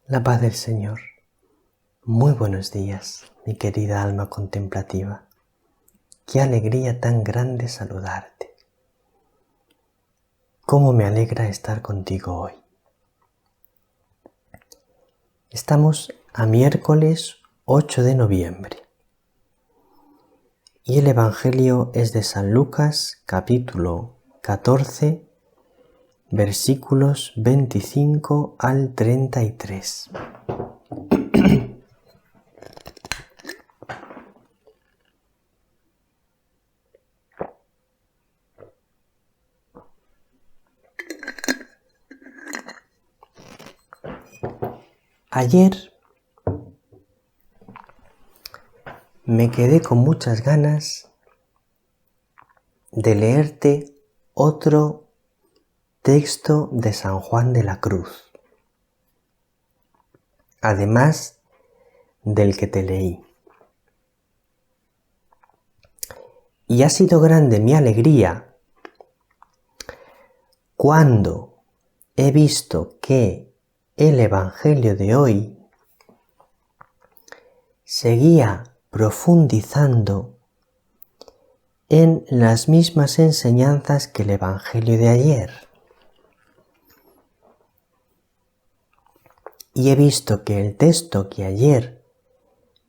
La paz del Señor. Muy buenos días, mi querida alma contemplativa. Qué alegría tan grande saludarte. Cómo me alegra estar contigo hoy. Estamos a miércoles 8 de noviembre y el Evangelio es de San Lucas, capítulo 14, versículos 25 al 33. Ayer me quedé con muchas ganas de leerte otro texto de San Juan de la Cruz, además del que te leí. Y ha sido grande mi alegría cuando he visto que el Evangelio de hoy seguía profundizando en las mismas enseñanzas que el Evangelio de ayer. Y he visto que el texto que ayer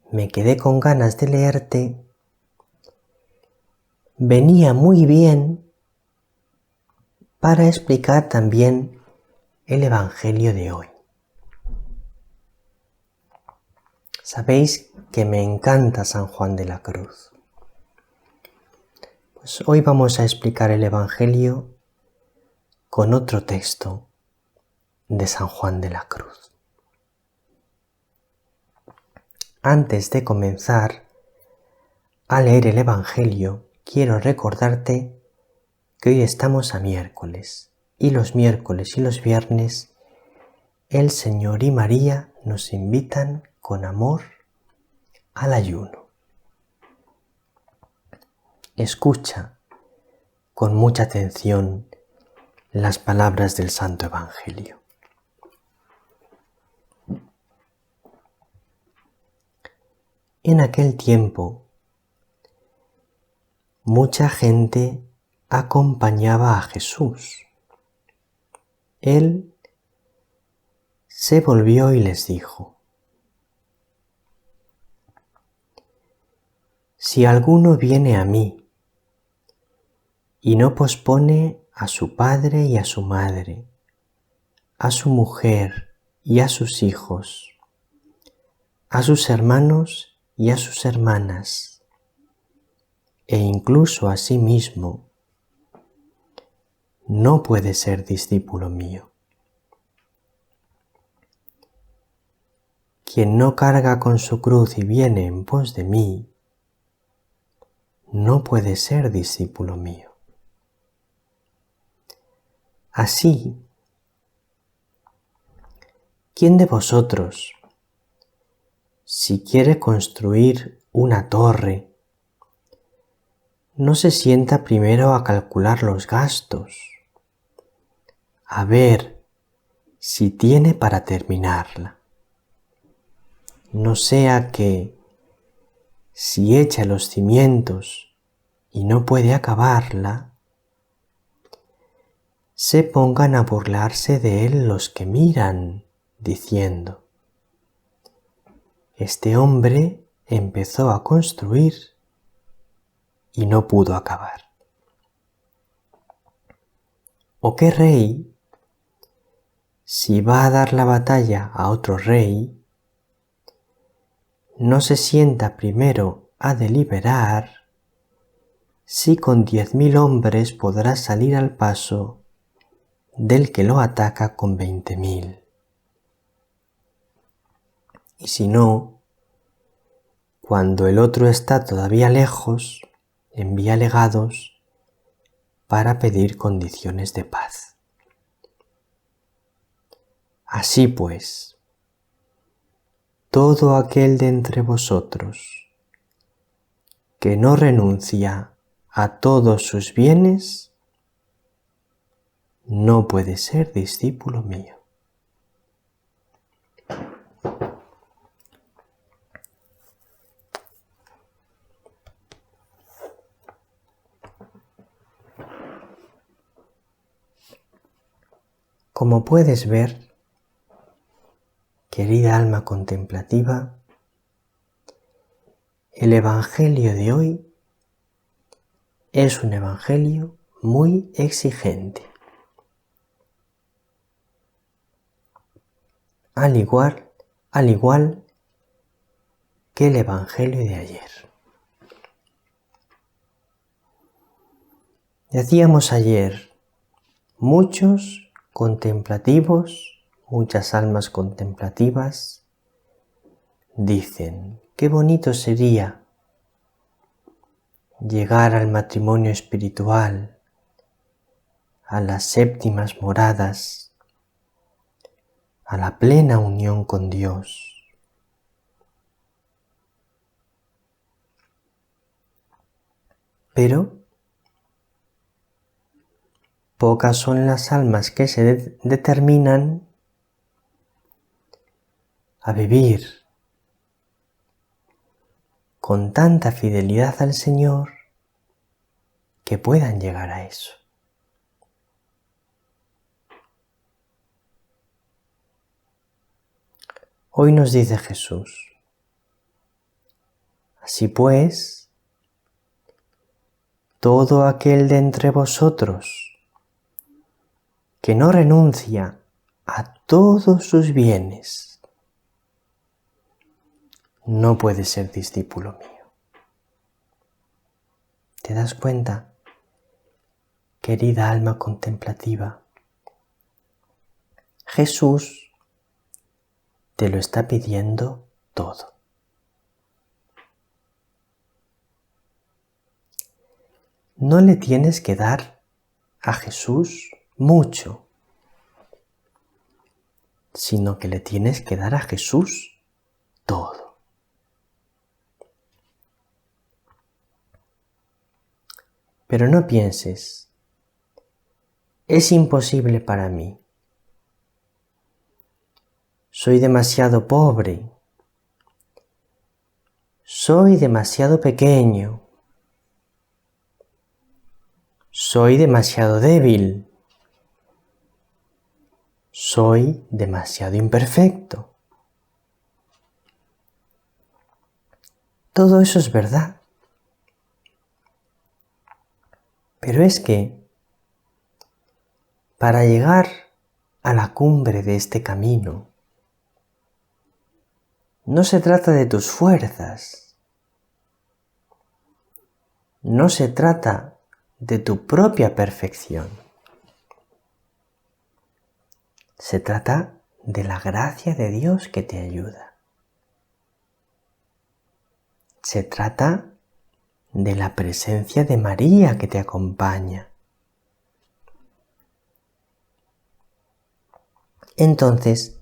me quedé con ganas de leerte venía muy bien para explicar también el Evangelio de hoy. Sabéis que me encanta San Juan de la Cruz. Pues hoy vamos a explicar el Evangelio con otro texto de San Juan de la Cruz. Antes de comenzar a leer el Evangelio, quiero recordarte que hoy estamos a miércoles, y los miércoles y los viernes el Señor y María nos invitan con amor al ayuno. Escucha con mucha atención las palabras del Santo Evangelio. En aquel tiempo, mucha gente acompañaba a Jesús. Él se volvió y les dijo: Si alguno viene a mí y no pospone a su padre y a su madre, a su mujer y a sus hijos, a sus hermanos y a sus hermanas, e incluso a sí mismo, no puede ser discípulo mío. Quien no carga con su cruz y viene en pos de mí, no puede ser discípulo mío. Así, ¿quién de vosotros, si quiere construir una torre, no se sienta primero a calcular los gastos, a ver si tiene para terminarla? No sea que, si echa los cimientos y no puede acabarla, se pongan a burlarse de él los que miran, diciendo: este hombre empezó a construir y no pudo acabar. ¿O qué rey, si va a dar la batalla a otro rey, no se sienta primero a deliberar si con 10.000 hombres podrá salir al paso del que lo ataca con 20.000? Y si no, cuando el otro está todavía lejos, envía legados para pedir condiciones de paz. Así pues, todo aquel de entre vosotros que no renuncia a todos sus bienes, no puede ser discípulo mío. Como puedes ver, querida alma contemplativa, el Evangelio de hoy es un Evangelio muy exigente. Al igual que el Evangelio de ayer. Decíamos ayer, muchos contemplativos, muchas almas contemplativas, dicen, qué bonito sería llegar al matrimonio espiritual, a las séptimas moradas, a la plena unión con Dios. Pero pocas son las almas que se determinan a vivir con tanta fidelidad al Señor que puedan llegar a eso. Hoy nos dice Jesús, así pues, todo aquel de entre vosotros que no renuncia a todos sus bienes, no puede ser discípulo mío. ¿Te das cuenta, querida alma contemplativa? Jesús te lo está pidiendo todo. No le tienes que dar a Jesús mucho, sino que le tienes que dar a Jesús todo. Pero no pienses, es imposible para mí. Soy demasiado pobre. Soy demasiado pequeño. Soy demasiado débil. Soy demasiado imperfecto. Todo eso es verdad. Pero es que para llegar a la cumbre de este camino, no se trata de tus fuerzas. No se trata de tu propia perfección. Se trata de la gracia de Dios que te ayuda. Se trata de la presencia de María que te acompaña. Entonces,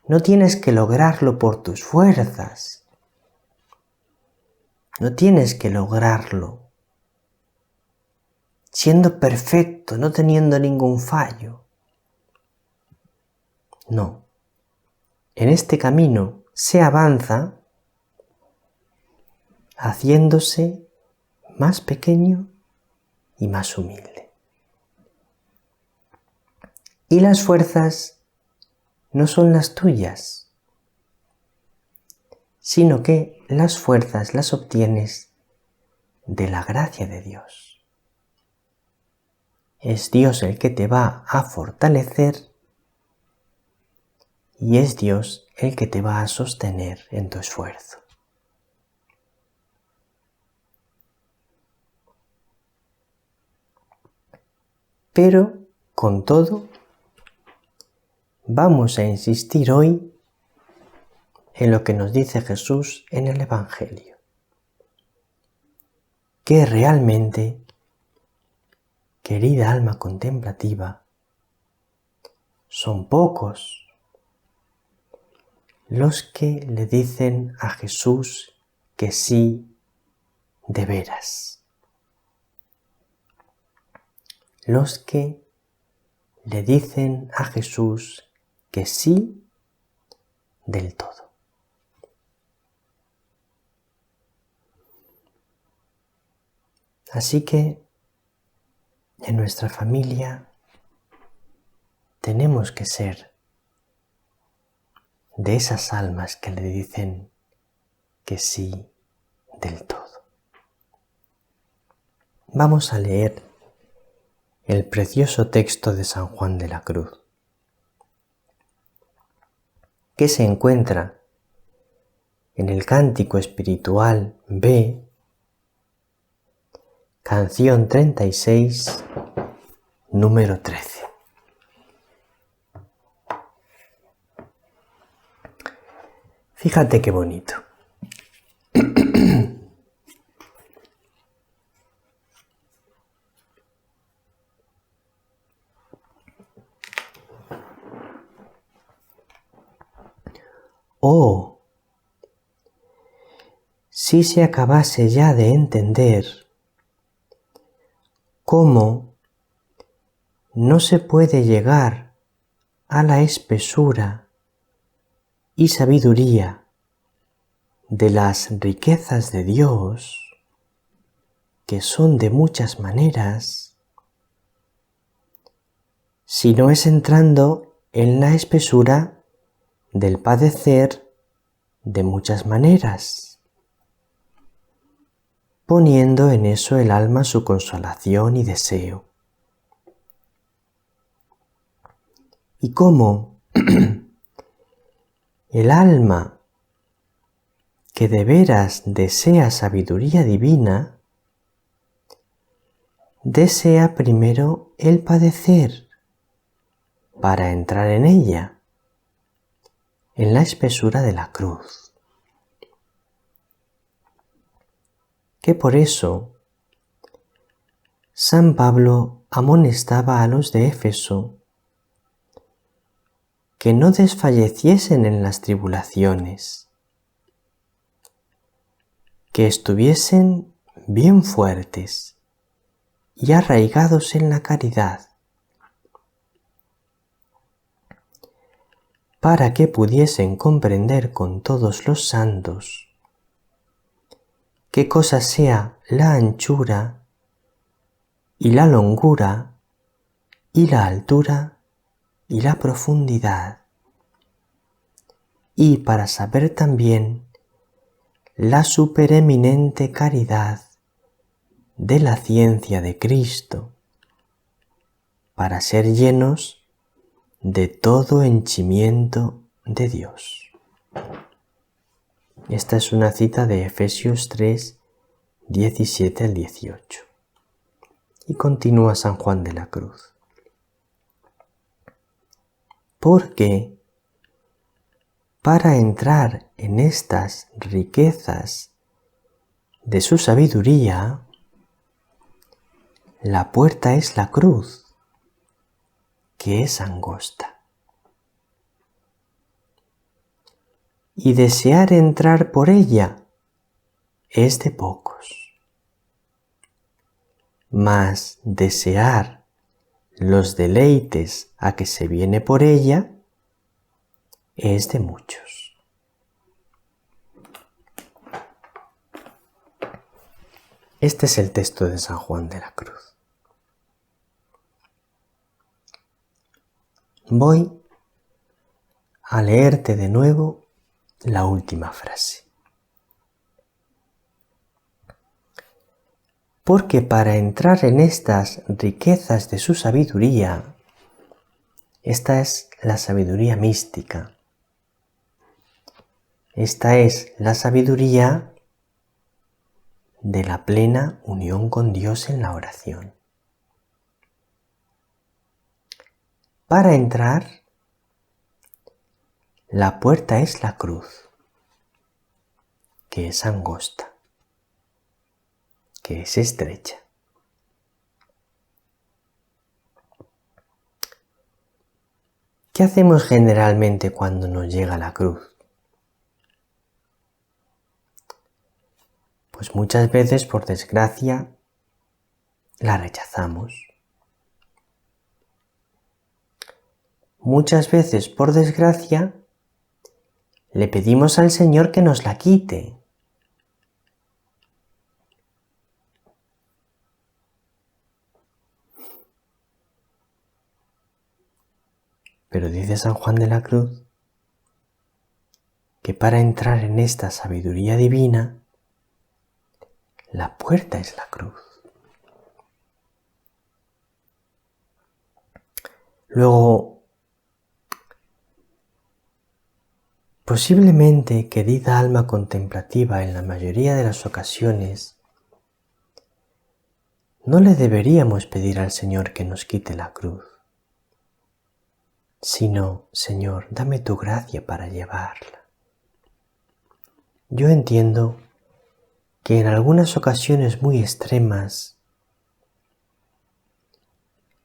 no tienes que lograrlo por tus fuerzas. No tienes que lograrlo siendo perfecto, no teniendo ningún fallo. No. En este camino se avanza haciéndose más pequeño y más humilde. Y las fuerzas no son las tuyas, sino que las fuerzas las obtienes de la gracia de Dios. Es Dios el que te va a fortalecer y es Dios el que te va a sostener en tu esfuerzo. Pero, con todo, vamos a insistir hoy en lo que nos dice Jesús en el Evangelio, que realmente, querida alma contemplativa, son pocos los que le dicen a Jesús que sí de veras. Los que le dicen a Jesús que sí del todo. Así que en nuestra familia tenemos que ser de esas almas que le dicen que sí del todo. Vamos a leer el precioso texto de San Juan de la Cruz, que se encuentra en el Cántico Espiritual B, canción 36, número 13. Fíjate qué bonito. Oh, si se acabase ya de entender cómo no se puede llegar a la espesura y sabiduría de las riquezas de Dios, que son de muchas maneras, si no es entrando en la espesura del padecer de muchas maneras, poniendo en eso el alma su consolación y deseo. Y cómo el alma que de veras desea sabiduría divina, desea primero el padecer para entrar en ella, en la espesura de la cruz. Que por eso San Pablo amonestaba a los de Éfeso que no desfalleciesen en las tribulaciones, que estuviesen bien fuertes y arraigados en la caridad, para que pudiesen comprender con todos los santos qué cosa sea la anchura y la longura y la altura y la profundidad, y para saber también la supereminente caridad de la ciencia de Cristo, para ser llenos de todo henchimiento de Dios. Esta es una cita de Efesios 3, 17 al 18. Y continúa San Juan de la Cruz. Porque para entrar en estas riquezas de su sabiduría, la puerta es la cruz, que es angosta. Y desear entrar por ella es de pocos. Mas desear los deleites a que se viene por ella es de muchos. Este es el texto de San Juan de la Cruz. Voy a leerte de nuevo la última frase. Porque para entrar en estas riquezas de su sabiduría, esta es la sabiduría mística. Esta es la sabiduría de la plena unión con Dios en la oración. Para entrar, la puerta es la cruz, que es angosta, que es estrecha. ¿Qué hacemos generalmente cuando nos llega la cruz? Pues muchas veces, por desgracia, la rechazamos. Muchas veces, por desgracia, le pedimos al Señor que nos la quite. Pero dice San Juan de la Cruz que para entrar en esta sabiduría divina, la puerta es la cruz. Luego, posiblemente, querida alma contemplativa, en la mayoría de las ocasiones, no le deberíamos pedir al Señor que nos quite la cruz, sino, Señor, dame tu gracia para llevarla. Yo entiendo que en algunas ocasiones muy extremas,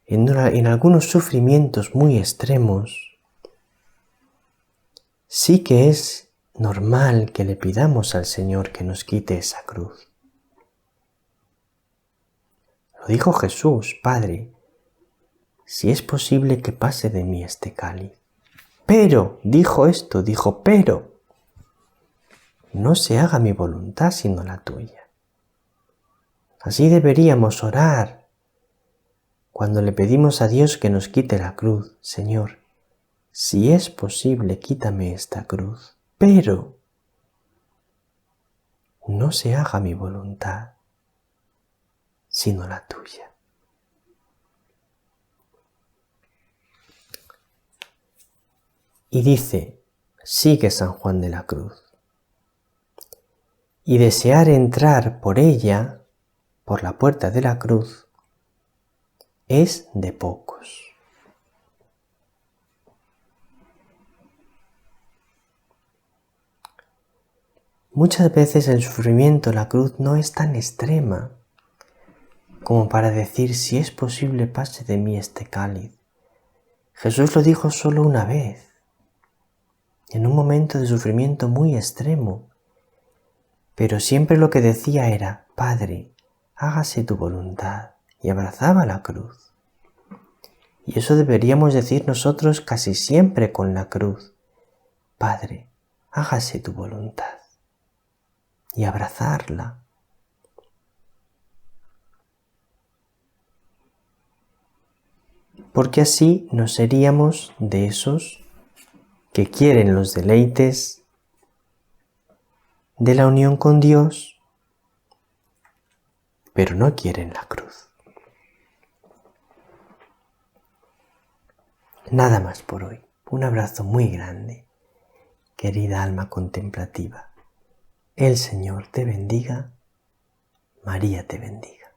en algunos sufrimientos muy extremos, sí que es normal que le pidamos al Señor que nos quite esa cruz. Lo dijo Jesús: Padre, si es posible que pase de mí este cáliz. Pero, pero, no se haga mi voluntad sino la tuya. Así deberíamos orar cuando le pedimos a Dios que nos quite la cruz. Señor, si es posible, quítame esta cruz, pero no se haga mi voluntad sino la tuya. Y dice, sigue San Juan de la Cruz, y desear entrar por ella, por la puerta de la cruz, es de pocos. Muchas veces el sufrimiento de la cruz no es tan extrema como para decir, si es posible, pase de mí este cáliz. Jesús lo dijo solo una vez, en un momento de sufrimiento muy extremo, pero siempre lo que decía era, Padre, hágase tu voluntad, y abrazaba la cruz. Y eso deberíamos decir nosotros casi siempre con la cruz, Padre, hágase tu voluntad, y abrazarla. Porque así no seríamos de esos que quieren los deleites de la unión con Dios, pero no quieren la cruz. Nada más por hoy. Un abrazo muy grande, querida alma contemplativa. El Señor te bendiga, María te bendiga.